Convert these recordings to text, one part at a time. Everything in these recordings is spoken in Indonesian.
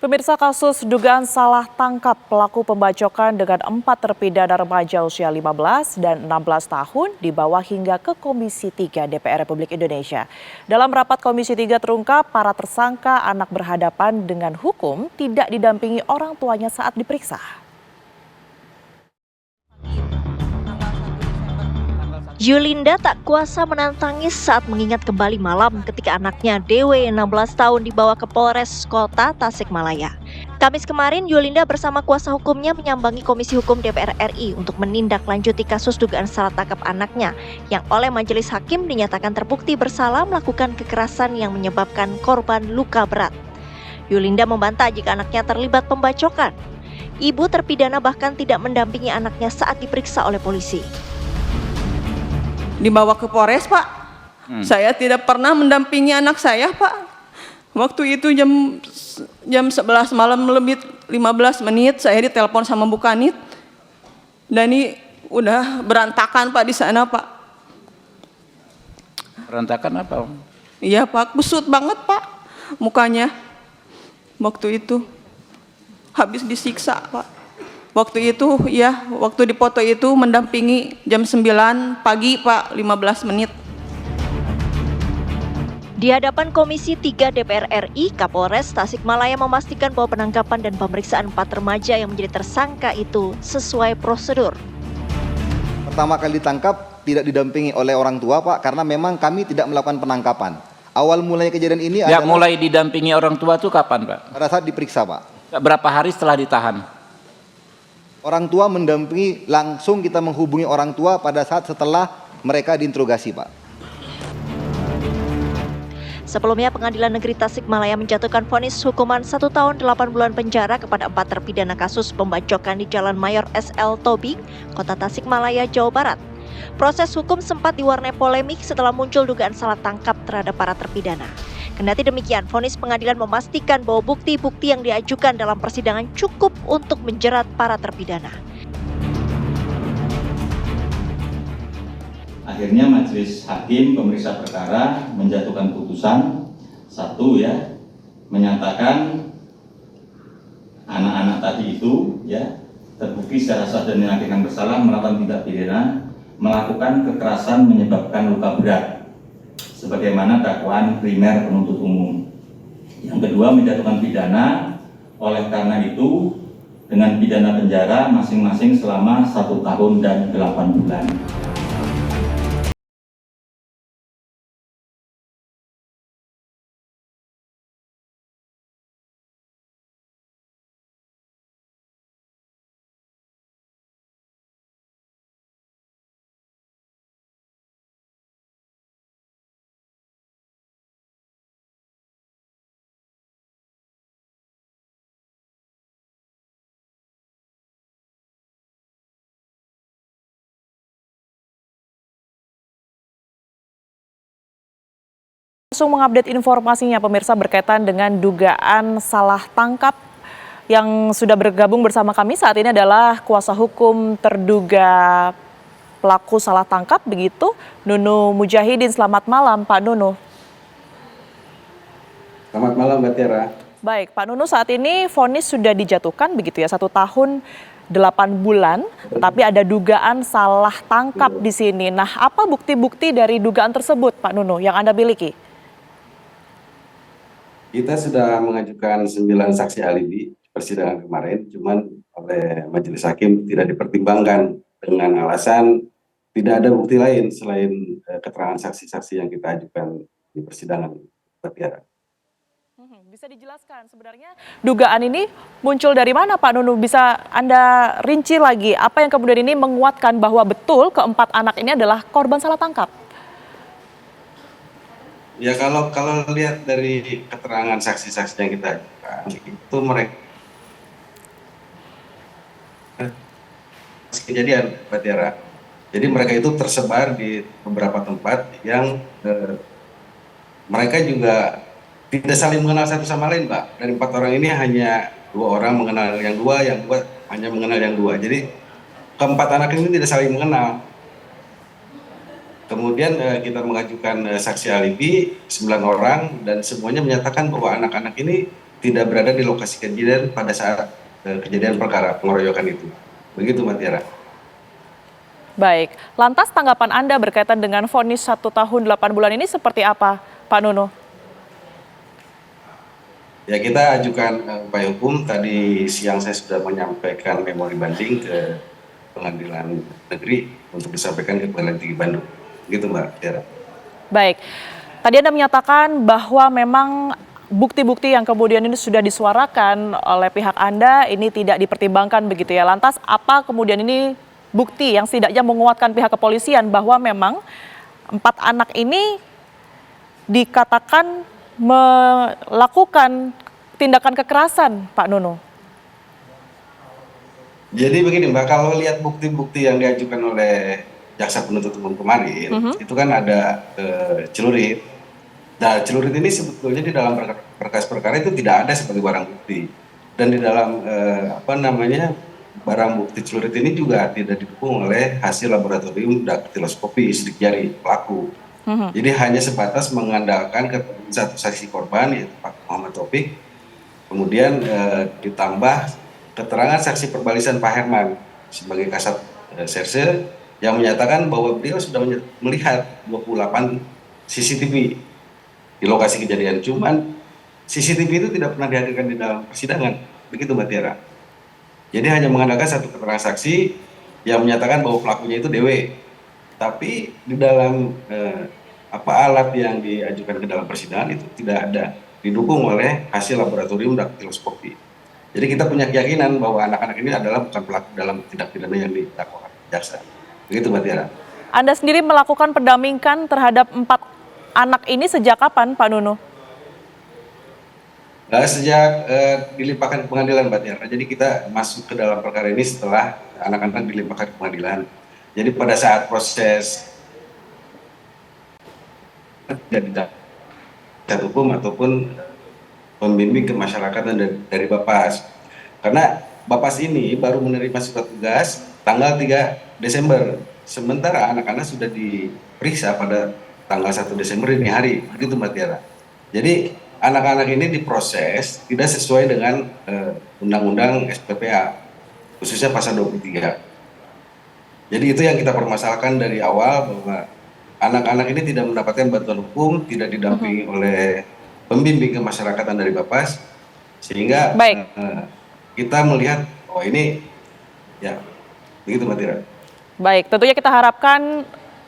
Pemirsa, kasus dugaan salah tangkap pelaku pembacokan dengan 4 terpidana remaja usia 15 dan 16 tahun dibawa hingga ke Komisi 3 DPR Republik Indonesia. Dalam rapat Komisi 3 terungkap para tersangka anak berhadapan dengan hukum tidak didampingi orang tuanya saat diperiksa. Yulinda tak kuasa menahan tangis saat mengingat kembali malam ketika anaknya DW 16 tahun dibawa ke Polres Kota Tasikmalaya. Kamis kemarin, Yulinda bersama kuasa hukumnya menyambangi Komisi Hukum DPR RI untuk menindaklanjuti kasus dugaan salah tangkap anaknya yang oleh majelis hakim dinyatakan terbukti bersalah melakukan kekerasan yang menyebabkan korban luka berat. Yulinda membantah jika anaknya terlibat pembacokan. Ibu terpidana bahkan tidak mendampingi anaknya saat diperiksa oleh polisi. Dibawa ke Polres, Pak. Saya tidak pernah mendampingi anak saya, Pak. Waktu itu jam 11 malam lebih 15 menit saya ditelepon sama Bu Kanit. Dan ini udah berantakan, Pak, di sana, Pak. Berantakan apa? Iya, Pak, busut banget, Pak, mukanya. Waktu itu habis disiksa, Pak. Waktu itu, ya, waktu dipoto itu mendampingi jam 9 pagi, Pak, 15 menit. Di hadapan Komisi 3 DPR RI, Kapolres Tasikmalaya memastikan bahwa penangkapan dan pemeriksaan 4 remaja yang menjadi tersangka itu sesuai prosedur. Pertama kali ditangkap tidak didampingi oleh orang tua, Pak, karena memang kami tidak melakukan penangkapan. Awal mulai kejadian ini adalah mulai didampingi orang tua itu kapan, Pak? Pada saat diperiksa, Pak. Berapa hari setelah ditahan? Orang tua mendampingi, langsung kita menghubungi orang tua pada saat setelah mereka diinterogasi, Pak. Sebelumnya, Pengadilan Negeri Tasikmalaya menjatuhkan vonis hukuman 1 tahun 8 bulan penjara kepada 4 terpidana kasus pembacokan di Jalan Mayor SL Tobing, Kota Tasikmalaya, Jawa Barat. Proses hukum sempat diwarnai polemik setelah muncul dugaan salah tangkap terhadap para terpidana. Kendati demikian, vonis pengadilan memastikan bahwa bukti-bukti yang diajukan dalam persidangan cukup untuk menjerat para terpidana. Akhirnya majelis hakim pemeriksa perkara menjatuhkan putusan satu, ya, menyatakan anak-anak tadi itu, ya, terbukti secara sah dan meyakinkan bersalah melakukan tindak pidana melakukan kekerasan menyebabkan luka berat sebagaimana dakwaan primer penuntut umum. Yang kedua, menjatuhkan pidana oleh karena itu dengan pidana penjara masing-masing selama 1 tahun dan 8 bulan. Langsung mengupdate informasinya pemirsa berkaitan dengan dugaan salah tangkap yang sudah bergabung bersama kami saat ini adalah kuasa hukum terduga pelaku salah tangkap begitu, Nunu Mujahidin. Selamat malam, Pak Nunu. Selamat malam, Mbak Tiara. Baik, Pak Nunu, saat ini vonis sudah dijatuhkan begitu ya, 1 tahun 8 bulan, tetapi ada dugaan salah tangkap di sini. Nah, apa bukti-bukti dari dugaan tersebut, Pak Nunu, yang Anda miliki? Kita sudah mengajukan 9 saksi alibi persidangan kemarin, cuman oleh majelis hakim tidak dipertimbangkan dengan alasan tidak ada bukti lain selain keterangan saksi-saksi yang kita ajukan di persidangan, Mbak Tiara. Bisa dijelaskan sebenarnya dugaan ini muncul dari mana, Pak Nunu? Bisa Anda rinci lagi apa yang kemudian ini menguatkan bahwa betul keempat anak ini adalah korban salah tangkap? Ya, kalau lihat dari keterangan saksi-saksi yang kita ajukan, itu mereka kejadian, Mbak Tiara. Jadi mereka itu tersebar di beberapa tempat yang mereka juga tidak saling mengenal satu sama lain, Mbak. Dari 4 orang ini hanya 2 orang mengenal yang 2 hanya mengenal yang 2. Jadi keempat anak ini tidak saling mengenal. Kemudian kita mengajukan saksi alibi 9 orang dan semuanya menyatakan bahwa anak-anak ini tidak berada di lokasi kejadian pada saat kejadian perkara pengeroyokan itu. Begitu Mbak Tiara. Baik, lantas tanggapan Anda berkaitan dengan vonis 1 tahun 8 bulan ini seperti apa, Pak Nunu? Ya, kita ajukan upaya hukum. Tadi siang saya sudah menyampaikan memori banding ke Pengadilan Negeri untuk disampaikan ke Pengadilan Tinggi Bandung. Begitu Mbak Tiara. Baik, tadi Anda menyatakan bahwa memang bukti-bukti yang kemudian ini sudah disuarakan oleh pihak Anda ini tidak dipertimbangkan begitu ya. Lantas apa kemudian ini bukti yang setidaknya menguatkan pihak kepolisian bahwa memang 4 anak ini dikatakan melakukan tindakan kekerasan, Pak Nunu? Jadi begini Mbak, kalau lihat bukti-bukti yang diajukan oleh jaksa penuntut umum kemarin, itu kan ada celurit. Nah, celurit ini sebetulnya di dalam berkas perkara itu tidak ada sebagai barang bukti. Dan di dalam barang bukti celurit ini juga tidak didukung oleh hasil laboratorium daktiloskopi sidik jari pelaku. Jadi hanya sebatas mengandalkan keterangan satu saksi korban yaitu Pak Muhammad Taufik, kemudian ditambah keterangan saksi perbalisan Pak Herman sebagai kasat serse yang menyatakan bahwa beliau sudah melihat 28 CCTV di lokasi kejadian. Cuman CCTV itu tidak pernah dihadirkan di dalam persidangan, begitu Mbak Tiara. Jadi hanya mengandalkan satu keterangan saksi yang menyatakan bahwa pelakunya itu DW. Tapi di dalam alat yang diajukan ke dalam persidangan itu tidak ada didukung oleh hasil laboratorium daktiloskopi. Jadi kita punya keyakinan bahwa anak-anak ini adalah bukan pelaku dalam tindak pidana yang didakwakan jaksa. Begitu Mbak Tiara. Anda sendiri melakukan pendampingan terhadap 4 anak ini sejak kapan, Pak Nunu? Sejak dilimpahkan ke pengadilan Mbak Tiara. Jadi kita masuk ke dalam perkara ini setelah anak-anak dilimpahkan ke pengadilan. Jadi pada saat proses dari hukum ataupun pembimbing kemasyarakatan dari Bapas. Karena Bapas ini baru menerima surat tugas tanggal 3 Desember. Sementara anak-anak sudah diperiksa pada tanggal 1 Desember ini hari. Begitu Mbak Tiara. Jadi anak-anak ini diproses tidak sesuai dengan Undang-Undang SPPA, khususnya pasal 23. Jadi itu yang kita permasalahkan dari awal, bahwa anak-anak ini tidak mendapatkan bantuan hukum, tidak didampingi oleh pembimbing kemasyarakatan dari Bapas, sehingga kita melihat bahwa ini ya begitu Mbak Tira. Baik, tentunya kita harapkan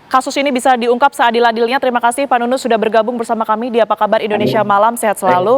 kasus ini bisa diungkap seadil-adilnya. Terima kasih Pak Nunu sudah bergabung bersama kami di Apa Kabar Indonesia Malam. Sehat selalu.